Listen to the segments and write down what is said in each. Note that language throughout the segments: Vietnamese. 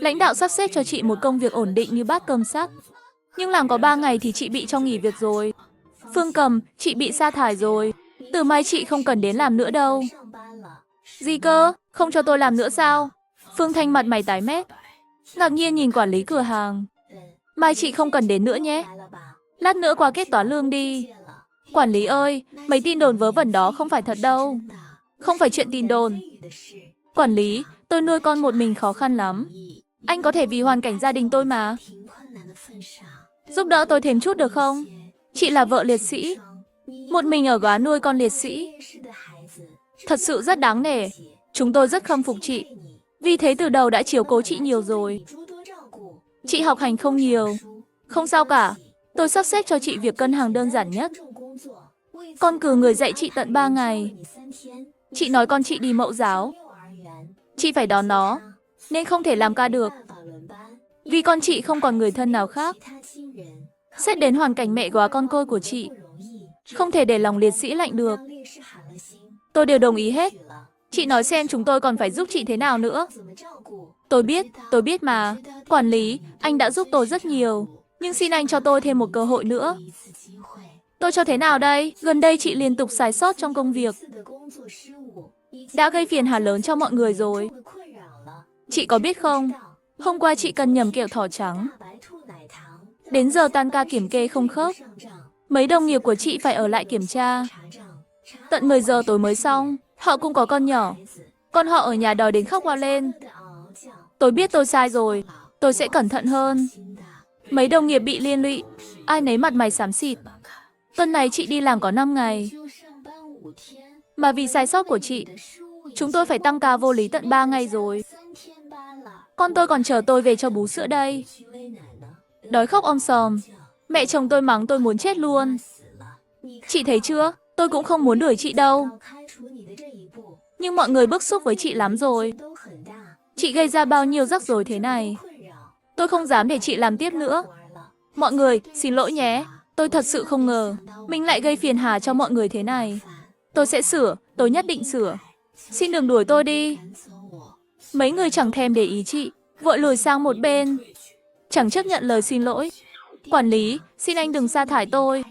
Lãnh đạo sắp xếp cho chị một công việc ổn định như bát cơm sắc. Nhưng làm có 3 ngày thì chị bị cho nghỉ việc rồi. Phương Cầm, chị bị sa thải rồi. Từ mai chị không cần đến làm nữa đâu. Gì cơ? Không cho tôi làm nữa sao? Phương Thanh mặt mày tái mét, ngạc nhiên nhìn quản lý cửa hàng. Mai chị không cần đến nữa nhé. Lát nữa qua kết toán lương đi. Quản lý ơi, mấy tin đồn vớ vẩn đó không phải thật đâu. Không phải chuyện tin đồn. Quản lý, tôi nuôi con một mình khó khăn lắm. Anh có thể vì hoàn cảnh gia đình tôi mà. Giúp đỡ tôi thêm chút được không? Chị là vợ liệt sĩ. Một mình ở góa nuôi con liệt sĩ. Thật sự rất đáng nể. Chúng tôi rất khâm phục chị. Vì thế từ đầu đã chiếu cố chị nhiều rồi. Chị học hành không nhiều. Không sao cả. Tôi sắp xếp cho chị việc cân hàng đơn giản nhất. Con cử người dạy chị tận 3 ngày. Chị nói con chị đi mẫu giáo. Chị phải đón nó, nên không thể làm ca được. Vì con chị không còn người thân nào khác. Xét đến hoàn cảnh mẹ góa con côi của chị, không thể để lòng liệt sĩ lạnh được. Tôi đều đồng ý hết. Chị nói xem chúng tôi còn phải giúp chị thế nào nữa. Tôi biết mà. Quản lý, anh đã giúp tôi rất nhiều. Nhưng xin anh cho tôi thêm một cơ hội nữa. Tôi cho thế nào đây? Gần đây chị liên tục sai sót trong công việc. Đã gây phiền hà lớn cho mọi người rồi. Chị có biết không? Hôm qua chị cần nhầm kẹo thỏ trắng. Đến giờ tan ca kiểm kê không khớp. Mấy đồng nghiệp của chị phải ở lại kiểm tra. Tận 10 giờ tối mới xong. Họ cũng có con nhỏ. Con họ ở nhà đòi đến khóc hoa lên. Tôi biết tôi sai rồi. Tôi sẽ cẩn thận hơn. Mấy đồng nghiệp bị liên lụy. Ai nấy mặt mày xám xịt. Tuần này chị đi làm có 5 ngày. Mà vì sai sót của chị, chúng tôi phải tăng ca vô lý tận 3 ngày rồi. Con tôi còn chờ tôi về cho bú sữa đây. Đói khóc om sòm. Mẹ chồng tôi mắng tôi muốn chết luôn. Chị thấy chưa? Tôi cũng không muốn đuổi chị đâu. Nhưng mọi người bức xúc với chị lắm rồi. Chị gây ra bao nhiêu rắc rối thế này. Tôi không dám để chị làm tiếp nữa. Mọi người, xin lỗi nhé. Tôi thật sự không ngờ mình lại gây phiền hà cho mọi người thế này. Tôi sẽ sửa, tôi nhất định sửa. Xin đừng đuổi tôi đi. Mấy người chẳng thèm để ý chị, vội lùi sang một bên. Chẳng chấp nhận lời xin lỗi. Quản lý, xin anh đừng sa thải tôi.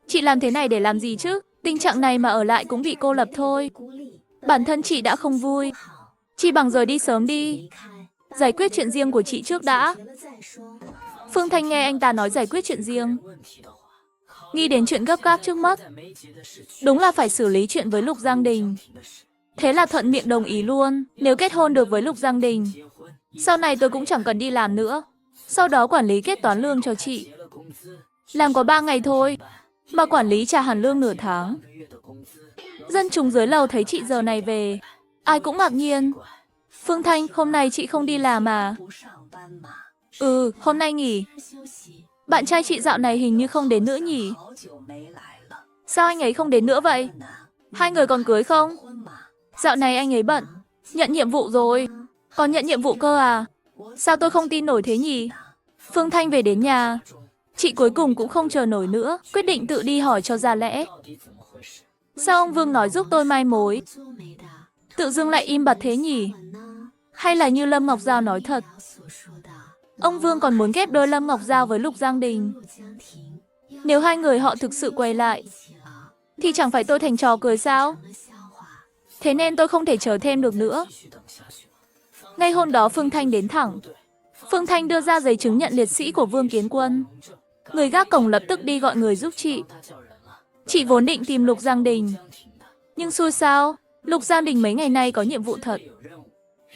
Chị làm thế này để làm gì chứ? Tình trạng này mà ở lại cũng bị cô lập thôi. Bản thân chị đã không vui. Chị bằng rời đi sớm đi. Giải quyết chuyện riêng của chị trước đã. Phương Thanh nghe anh ta nói giải quyết chuyện riêng, nghĩ đến chuyện gấp gáp trước mắt. Đúng là phải xử lý chuyện với Lục Giang Đình. Thế là thuận miệng đồng ý luôn. Nếu kết hôn được với Lục Giang Đình, sau này tôi cũng chẳng cần đi làm nữa. Sau đó quản lý kết toán lương cho chị. Làm có 3 ngày thôi, mà quản lý trả hẳn lương nửa tháng. Dân chúng dưới lầu thấy chị giờ này về, ai cũng ngạc nhiên. Phương Thanh, hôm nay chị không đi làm à? Ừ, hôm nay nghỉ. Bạn trai chị dạo này hình như không đến nữa nhỉ? Sao anh ấy không đến nữa vậy? Hai người còn cưới không? Dạo này anh ấy bận. Nhận nhiệm vụ rồi. Còn nhận nhiệm vụ cơ à? Sao tôi không tin nổi thế nhỉ? Phương Thanh về đến nhà. Chị cuối cùng cũng không chờ nổi nữa, quyết định tự đi hỏi cho ra lẽ. Sao ông Vương nói giúp tôi mai mối? Tự dưng lại im bặt thế nhỉ? Hay là như Lâm Ngọc Giao nói thật? Ông Vương còn muốn ghép đôi Lâm Ngọc Giao với Lục Giang Đình. Nếu hai người họ thực sự quay lại, thì chẳng phải tôi thành trò cười sao? Thế nên tôi không thể chờ thêm được nữa. Ngay hôm đó Phương Thanh đến thẳng. Phương Thanh đưa ra giấy chứng nhận liệt sĩ của Vương Kiến Quân. Người gác cổng lập tức đi gọi người giúp chị. Chị vốn định tìm Lục Giang Đình, nhưng xui sao, Lục Giang Đình mấy ngày nay có nhiệm vụ thật.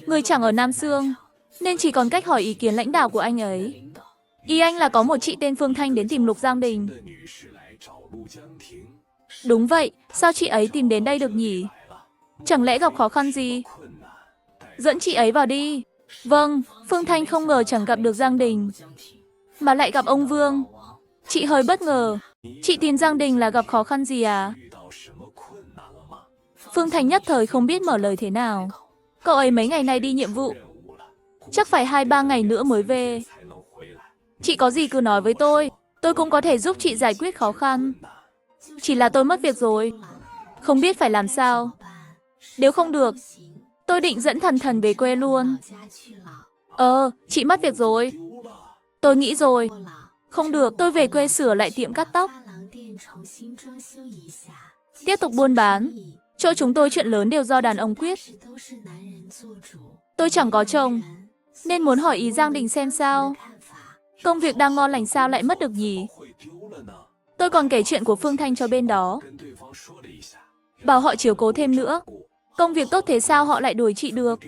Người chẳng ở Nam Xương, nên chỉ còn cách hỏi ý kiến lãnh đạo của anh ấy. Ý anh là có một chị tên Phương Thanh đến tìm Lục Giang Đình. Đúng vậy, sao chị ấy tìm đến đây được nhỉ? Chẳng lẽ gặp khó khăn gì? Dẫn chị ấy vào đi. Vâng, Phương Thanh không ngờ chẳng gặp được Giang Đình, mà lại gặp ông Vương. Chị hơi bất ngờ. Chị tìm Giang Đình là gặp khó khăn gì à? Phương Thanh nhất thời không biết mở lời thế nào. Cậu ấy mấy ngày nay đi nhiệm vụ, chắc phải 2-3 ngày nữa mới về. Chị có gì cứ nói với tôi cũng có thể giúp chị giải quyết khó khăn. Chỉ là tôi mất việc rồi, không biết phải làm sao. Nếu không được, tôi định dẫn Thần Thần về quê luôn. Chị mất việc rồi. Tôi nghĩ rồi. Không được, tôi về quê sửa lại tiệm cắt tóc. Tiếp tục buôn bán. Chỗ chúng tôi chuyện lớn đều do đàn ông quyết. Tôi chẳng có chồng, nên muốn hỏi ý Giang Đình xem sao. Công việc đang ngon lành sao lại mất được nhỉ? Tôi còn kể chuyện của Phương Thanh cho bên đó. Bảo họ chiếu cố thêm nữa. Công việc tốt thế sao họ lại đuổi chị được?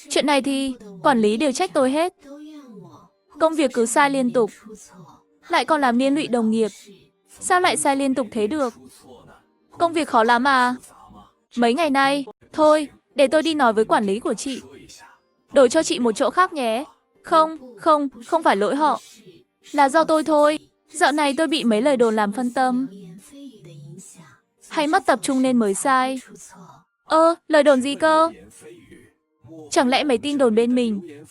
Chuyện này thì quản lý đều trách tôi hết. Công việc cứ sai liên tục. Lại còn làm liên lụy đồng nghiệp. Sao lại sai liên tục thế được? Công việc khó lắm à? Mấy ngày nay, thôi, để tôi đi nói với quản lý của chị. Đổi cho chị một chỗ khác nhé. Không phải lỗi họ. Là do tôi thôi. Dạo này tôi bị mấy lời đồn làm phân tâm. Hay mất tập trung nên mới sai. Lời đồn gì cơ? Chẳng lẽ mấy tin đồn bên mình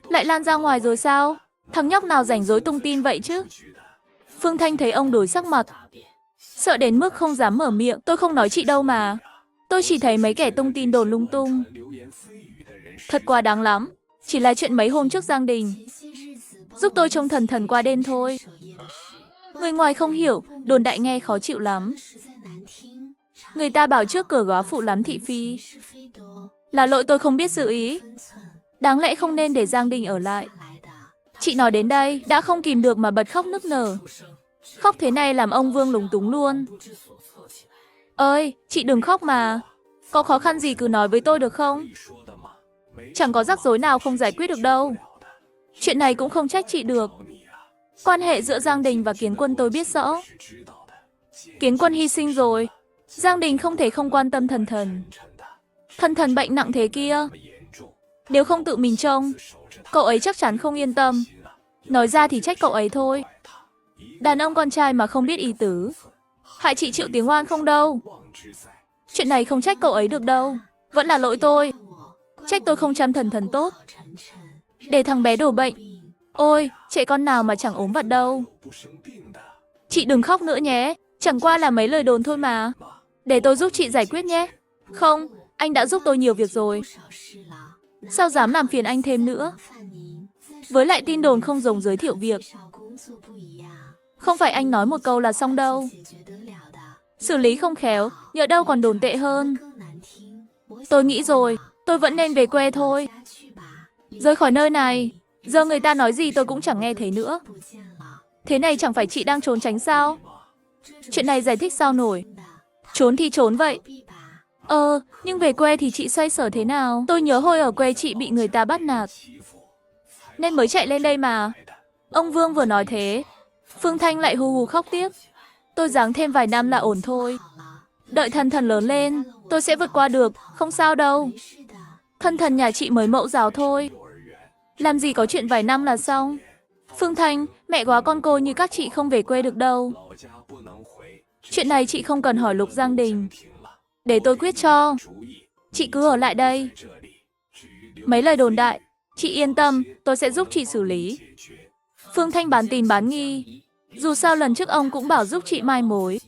lại lan ra ngoài rồi sao? Thằng nhóc nào rảnh rỗi tung tin vậy chứ? Phương Thanh thấy ông đổi sắc mặt, sợ đến mức không dám mở miệng. Tôi không nói chị đâu mà. Tôi chỉ thấy mấy kẻ tung tin đồn lung tung. Thật quá đáng lắm. Chỉ là chuyện mấy hôm trước Giang Đình giúp tôi trông thần thần qua đêm thôi. Người ngoài không hiểu, đồn đại nghe khó chịu lắm. Người ta bảo trước cửa góa phụ lắm thị phi. Là lỗi tôi không biết xử ý. Đáng lẽ không nên để Giang Đình ở lại. Chị nói đến đây, đã không kìm được mà bật khóc nức nở. Khóc thế này làm ông Vương lúng túng luôn. Ơi, chị đừng khóc mà. Có khó khăn gì cứ nói với tôi được không? Chẳng có rắc rối nào không giải quyết được đâu. Chuyện này cũng không trách chị được. Quan hệ giữa Giang Đình và Kiến Quân tôi biết rõ. Kiến Quân hy sinh rồi. Giang Đình không thể không quan tâm Thần Thần. Thần Thần bệnh nặng thế kia. Nếu không tự mình trông, cậu ấy chắc chắn không yên tâm. Nói ra thì trách cậu ấy thôi. Đàn ông con trai mà không biết ý tứ. Hại chị chịu tiếng oan không đâu. Chuyện này không trách cậu ấy được đâu. Vẫn là lỗi tôi. Trách tôi không chăm Thần Thần tốt. Để thằng bé đổ bệnh. Ôi, trẻ con nào mà chẳng ốm vặt đâu. Chị đừng khóc nữa nhé. Chẳng qua là mấy lời đồn thôi mà. Để tôi giúp chị giải quyết nhé. Không, anh đã giúp tôi nhiều việc rồi. Sao dám làm phiền anh thêm nữa? Với lại tin đồn không giống giới thiệu việc. Không phải anh nói một câu là xong đâu. Xử lý không khéo, nhỡ đâu còn đồn tệ hơn. Tôi nghĩ rồi, tôi vẫn nên về quê thôi. Rời khỏi nơi này, giờ người ta nói gì tôi cũng chẳng nghe thấy nữa. Thế này chẳng phải chị đang trốn tránh sao? Chuyện này giải thích sao nổi. Trốn thì trốn vậy. Nhưng về quê thì chị xoay sở thế nào? Tôi nhớ hồi ở quê chị bị người ta bắt nạt, nên mới chạy lên đây mà. Ông Vương vừa nói thế, Phương Thanh lại hù hù khóc tiếp. Tôi giáng thêm vài năm là ổn thôi. Đợi Thần Thần lớn lên, tôi sẽ vượt qua được, không sao đâu. Thần Thần nhà chị mới mẫu giáo thôi. Làm gì có chuyện vài năm là xong. Phương Thanh, mẹ góa con cô như các chị không về quê được đâu. Chuyện này chị không cần hỏi Lục Giang Đình. Để tôi quyết cho. Chị cứ ở lại đây. Mấy lời đồn đại, chị yên tâm, tôi sẽ giúp chị xử lý. Phương Thanh bán tín bán nghi. Dù sao lần trước ông cũng bảo giúp chị mai mối.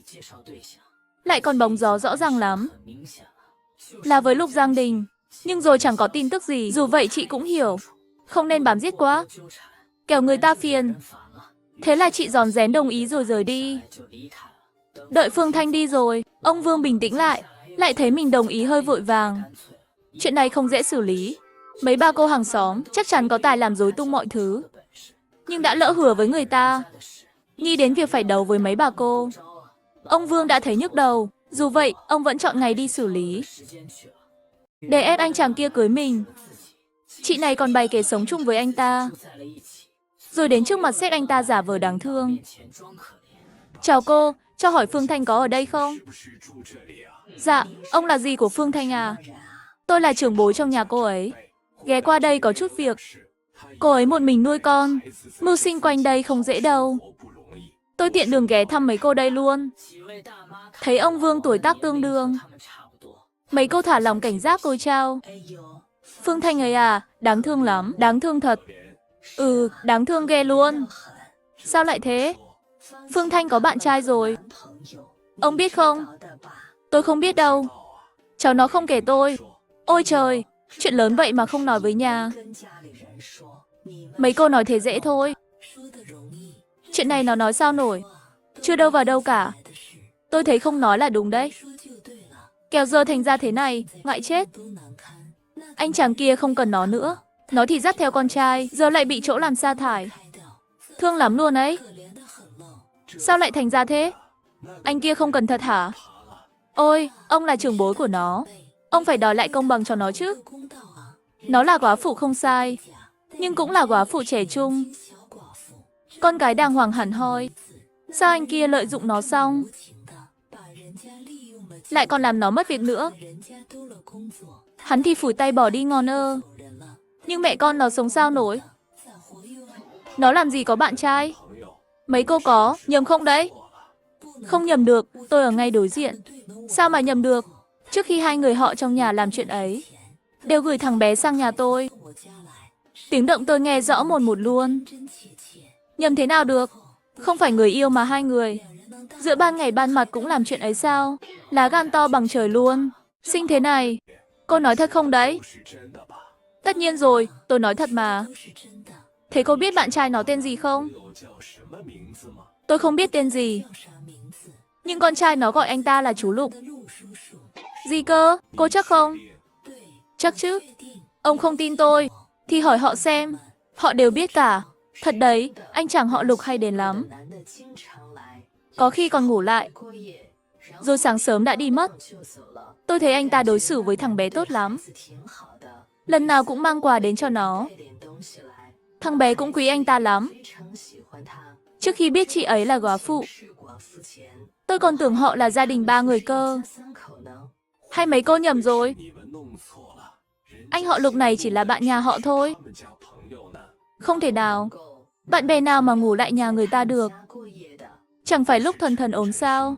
Lại còn bóng gió rõ ràng lắm. Là với Lục Giang Đình. Nhưng rồi chẳng có tin tức gì. Dù vậy chị cũng hiểu. Không nên bám giết quá. Kẻo người ta phiền. Thế là chị rón rén đồng ý rồi rời đi. Đợi Phương Thanh đi rồi, ông Vương bình tĩnh lại. Lại thấy mình đồng ý hơi vội vàng. Chuyện này không dễ xử lý. Mấy ba cô hàng xóm chắc chắn có tài làm rối tung mọi thứ. Nhưng đã lỡ hứa với người ta. Nghĩ đến việc phải đấu với mấy bà cô, ông Vương đã thấy nhức đầu. Dù vậy, ông vẫn chọn ngày đi xử lý. Để ép anh chàng kia cưới mình. Chị này còn bày kế sống chung với anh ta. Rồi đến trước mặt sếp anh ta giả vờ đáng thương. Chào cô, cho hỏi Phương Thanh có ở đây không? Dạ, ông là gì của Phương Thanh à? Tôi là trưởng bối trong nhà cô ấy. Ghé qua đây có chút việc. Cô ấy một mình nuôi con. Mưu sinh quanh đây không dễ đâu. Tôi tiện đường ghé thăm mấy cô đây luôn. Thấy ông Vương tuổi tác tương đương. Mấy cô thả lòng cảnh giác cô trao. Phương Thanh ấy à, đáng thương lắm, đáng thương thật. Đáng thương ghê luôn. Sao lại thế? Phương Thanh có bạn trai rồi. Ông biết không? Tôi không biết đâu. Cháu nó không kể tôi. Ôi trời, Chuyện lớn vậy mà không nói với nhà. Mấy cô nói thế dễ thôi. Chuyện này nó nói sao nổi. Chưa đâu vào đâu cả. Tôi thấy không nói là đúng đấy. Kẻo giờ thành ra thế này, ngại chết. Anh chàng kia không cần nó nữa. Nó thì dắt theo con trai, giờ lại bị chỗ làm sa thải. Thương lắm luôn ấy. Sao lại thành ra thế? Anh kia không cần thật hả? Ôi, ông là trưởng bối của nó. Ông phải đòi lại công bằng cho nó chứ. Nó là góa phụ không sai, nhưng cũng là góa phụ trẻ trung. Con gái đàng hoàng hẳn hoi. Sao anh kia lợi dụng nó xong lại còn làm nó mất việc nữa? Hắn thì phủi tay bỏ đi ngon ơ. Nhưng mẹ con nó sống sao nổi? Nó làm gì có bạn trai? Mấy cô có, nhầm không đấy? Không nhầm được, tôi ở ngay đối diện. Sao mà nhầm được? Trước khi hai người họ trong nhà làm chuyện ấy, đều gửi thằng bé sang nhà tôi. Tiếng động tôi nghe rõ một một luôn. Nhầm thế nào được? Không phải người yêu mà hai người. Giữa ban ngày ban mặt cũng làm chuyện ấy sao? Lá gan to bằng trời luôn. Xinh thế này. Cô nói thật không đấy? Tất nhiên rồi, tôi nói thật mà. Thế cô biết bạn trai nó tên gì không? Tôi không biết tên gì. Nhưng con trai nó gọi anh ta là chú Lục. Gì cơ? Cô chắc không? Chắc chứ. Ông không tin tôi, thì hỏi họ xem. Họ đều biết cả. Thật đấy, anh chàng họ Lục hay đến lắm. Có khi còn ngủ lại. Rồi sáng sớm đã đi mất. Tôi thấy anh ta đối xử với thằng bé tốt lắm. Lần nào cũng mang quà đến cho nó. Thằng bé cũng quý anh ta lắm. Trước khi biết chị ấy là góa phụ, tôi còn tưởng họ là gia đình ba người cơ. Hay mấy cô nhầm rồi? Anh họ Lục này chỉ là bạn nhà họ thôi. Không thể nào. Bạn bè nào mà ngủ lại nhà người ta được? Chẳng phải lúc Thần Thần ốm sao?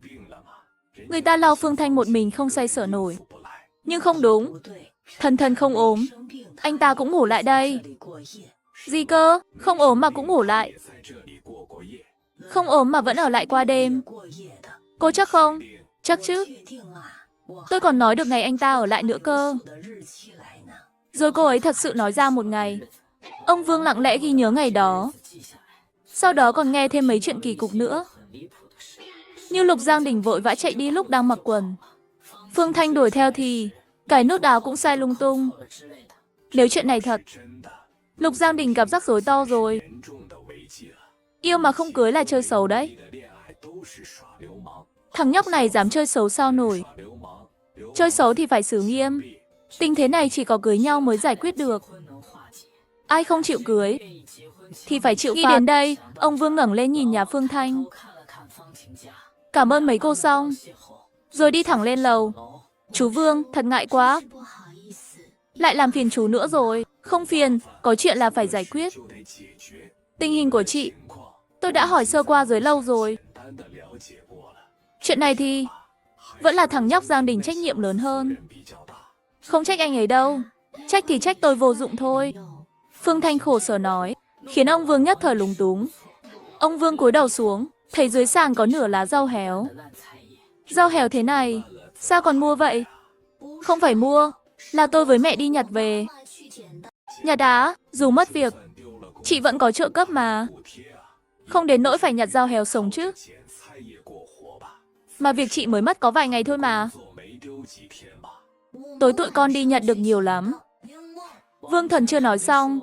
Người ta lo Phương Thanh một mình không xoay sở nổi. Nhưng không đúng. Thần Thần không ốm, anh ta cũng ngủ lại đây. Gì cơ? Không ốm mà cũng ngủ lại. Không ốm mà vẫn ở lại qua đêm. Cô chắc không? Chắc chứ. Tôi còn nói được ngày anh ta ở lại nữa cơ. Rồi cô ấy thật sự nói ra một ngày. Ông Vương lặng lẽ ghi nhớ ngày đó. Sau đó còn nghe thêm mấy chuyện kỳ cục nữa. Như Lục Giang Đình vội vã chạy đi lúc đang mặc quần. Phương Thanh đuổi theo thì cái nút áo cũng sai lung tung. Nếu chuyện này thật, Lục Giang Đình gặp rắc rối to rồi. Yêu mà không cưới là chơi xấu đấy. Thằng nhóc này dám chơi xấu sao nổi. Chơi xấu thì phải xử nghiêm. Tình thế này chỉ có cưới nhau mới giải quyết được. Ai không chịu cưới thì phải chịu phạt. Khi đến đây, ông Vương ngẩng lên nhìn nhà Phương Thanh. Cảm ơn mấy cô xong. Rồi đi thẳng lên lầu. Chú Vương, thật ngại quá. Lại làm phiền chú nữa rồi. Không phiền, có chuyện là phải giải quyết. Tình hình của chị, tôi đã hỏi sơ qua dưới lâu rồi. Chuyện này thì vẫn là thằng nhóc Giang Đình trách nhiệm lớn hơn. Không trách anh ấy đâu. Trách thì trách tôi vô dụng thôi. Phương Thanh khổ sở nói, khiến ông Vương nhất thời lúng túng. Ông Vương cúi đầu xuống, thấy dưới sàn có nửa lá rau héo. Rau héo thế này, sao còn mua vậy? Không phải mua, là tôi với mẹ đi nhặt về. Nhặt á, dù mất việc, chị vẫn có trợ cấp mà. Không đến nỗi phải nhặt rau héo sống chứ. Mà việc chị mới mất có vài ngày thôi mà. Tối tụi con đi nhặt được nhiều lắm. Vương Thần chưa nói xong,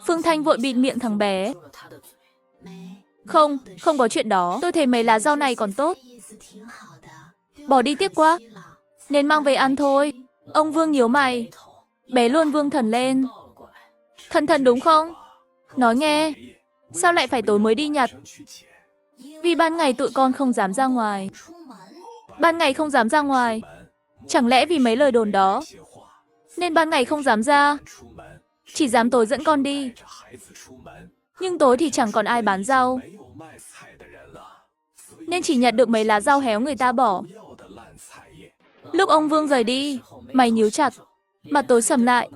Phương Thanh vội bịt miệng thằng bé. Không, không có chuyện đó. Tôi thấy mấy lá rau này còn tốt. Bỏ đi tiếc quá. Nên mang về ăn thôi. Ông Vương nhíu mày. Bé luôn Vương Thần lên. Thần Thần đúng không? Nói nghe. Sao lại phải tối mới đi nhặt? Vì ban ngày tụi con không dám ra ngoài. Ban ngày không dám ra ngoài. Chẳng lẽ vì mấy lời đồn đó nên ban ngày không dám ra? Chỉ dám tối dẫn con đi. Nhưng tối thì chẳng còn ai bán rau, nên chỉ nhặt được mấy lá rau héo người ta bỏ. Lúc ông Vương rời đi, mày nhíu chặt, mặt tối sầm lại.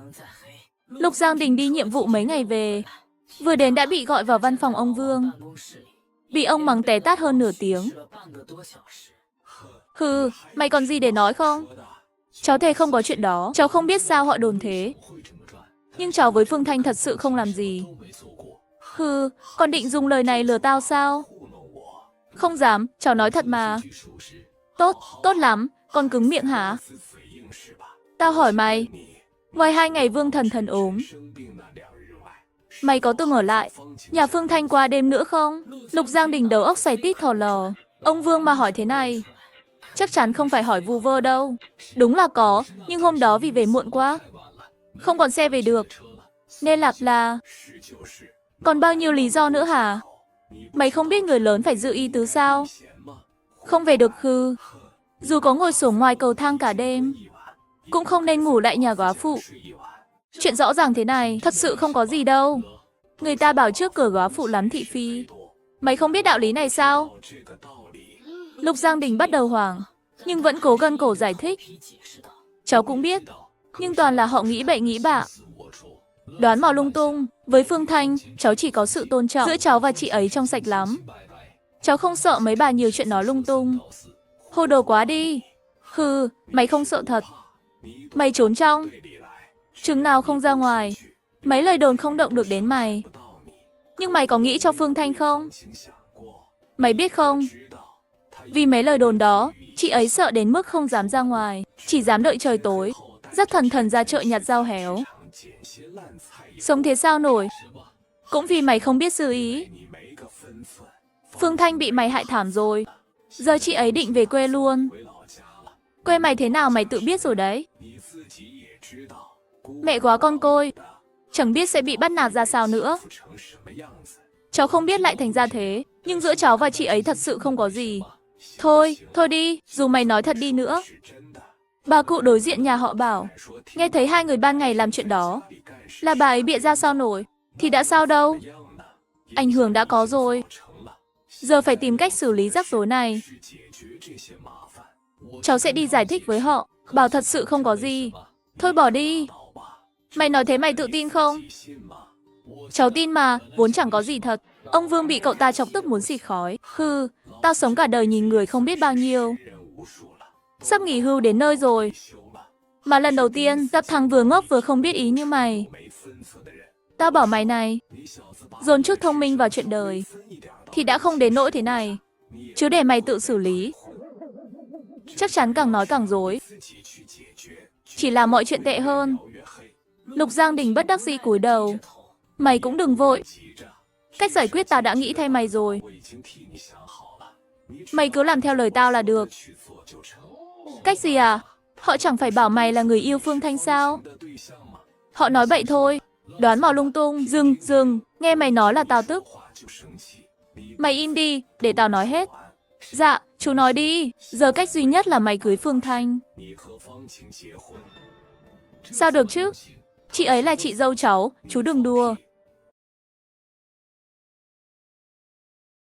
Lục Giang Đình đi nhiệm vụ mấy ngày về, vừa đến đã bị gọi vào văn phòng ông Vương. Bị ông mắng té tát hơn nửa tiếng. Hừ, mày còn gì để nói không? Cháu thề không có chuyện đó, cháu không biết sao họ đồn thế. Nhưng cháu với Phương Thanh thật sự không làm gì. Hừ, con định dùng lời này lừa tao sao? Không dám, cháu nói thật mà. Tốt, tốt lắm, con cứng miệng hả? Tao hỏi mày, ngoài 2 ngày Vương Thần Thần ốm, mày có từng ở lại nhà Phương Thanh qua đêm nữa không? Lục Giang Đình đầu óc xoay tít thò lò. Ông Vương mà hỏi thế này, chắc chắn không phải hỏi vu vơ đâu. Đúng là có, nhưng hôm đó vì về muộn quá, không còn xe về được, nên là... Còn bao nhiêu lý do nữa hả? Mày không biết người lớn phải giữ ý tứ sao? Không về được hư. Dù có ngồi xổm ngoài cầu thang cả đêm, cũng không nên ngủ lại nhà góa phụ. Chuyện rõ ràng thế này, thật sự không có gì đâu. Người ta bảo trước cửa góa phụ lắm thị phi. Mày không biết đạo lý này sao? Lục Giang Đình bắt đầu hoảng, nhưng vẫn cố gân cổ giải thích. Cháu cũng biết, nhưng toàn là họ nghĩ bậy nghĩ bạ, đoán mò lung tung. Với Phương Thanh, cháu chỉ có sự tôn trọng. Giữa cháu và chị ấy trong sạch lắm. Cháu không sợ mấy bà nhiều chuyện nói lung tung. Hồ đồ quá đi. Hừ, mày không sợ thật. Mày trốn trong, chừng nào không ra ngoài, mấy lời đồn không động được đến mày. Nhưng mày có nghĩ cho Phương Thanh không? Mày biết không, vì mấy lời đồn đó, chị ấy sợ đến mức không dám ra ngoài, chỉ dám đợi trời tối, rất thần thần ra chợ nhặt rau héo. Sống thế sao nổi? Cũng vì mày không biết xử ý. Phương Thanh bị mày hại thảm rồi. Giờ chị ấy định về quê luôn. Quê mày thế nào mày tự biết rồi đấy. Mẹ quá con côi, chẳng biết sẽ bị bắt nạt ra sao nữa. Cháu không biết lại thành ra thế, nhưng giữa cháu và chị ấy thật sự không có gì. Thôi, thôi đi, dù mày nói thật đi nữa. Bà cụ đối diện nhà họ bảo, nghe thấy 2 người ban ngày làm chuyện đó, là bà ấy bịa ra sao nổi, thì đã sao đâu. Ảnh hưởng đã có rồi. Giờ phải tìm cách xử lý rắc rối này. Cháu sẽ đi giải thích với họ, bảo thật sự không có gì. Thôi bỏ đi. Mày nói thế mày tự tin không? Cháu tin mà, vốn chẳng có gì thật. Ông Vương bị cậu ta chọc tức muốn xịt khói. Hừ, tao sống cả đời nhìn người không biết bao nhiêu. Sắp nghỉ hưu đến nơi rồi, mà lần đầu tiên gặp thằng vừa ngốc vừa không biết ý như mày. Tao bảo mày này, dồn chút thông minh vào chuyện đời, thì đã không đến nỗi thế này. Chứ để mày tự xử lý, chắc chắn càng nói càng dối, chỉ làm mọi chuyện tệ hơn. Lục Giang Đình bất đắc dĩ cúi đầu. Mày cũng đừng vội. Cách giải quyết tao đã nghĩ thay mày rồi. Mày cứ làm theo lời tao là được. Cách gì à? Họ chẳng phải bảo mày là người yêu Phương Thanh sao? Họ nói bậy thôi. Đoán mò lung tung. Dừng. Nghe mày nói là tao tức. Mày im đi, để tao nói hết. Dạ, chú nói đi. Giờ cách duy nhất là mày cưới Phương Thanh. Sao được chứ? Chị ấy là chị dâu cháu, chú đừng đùa.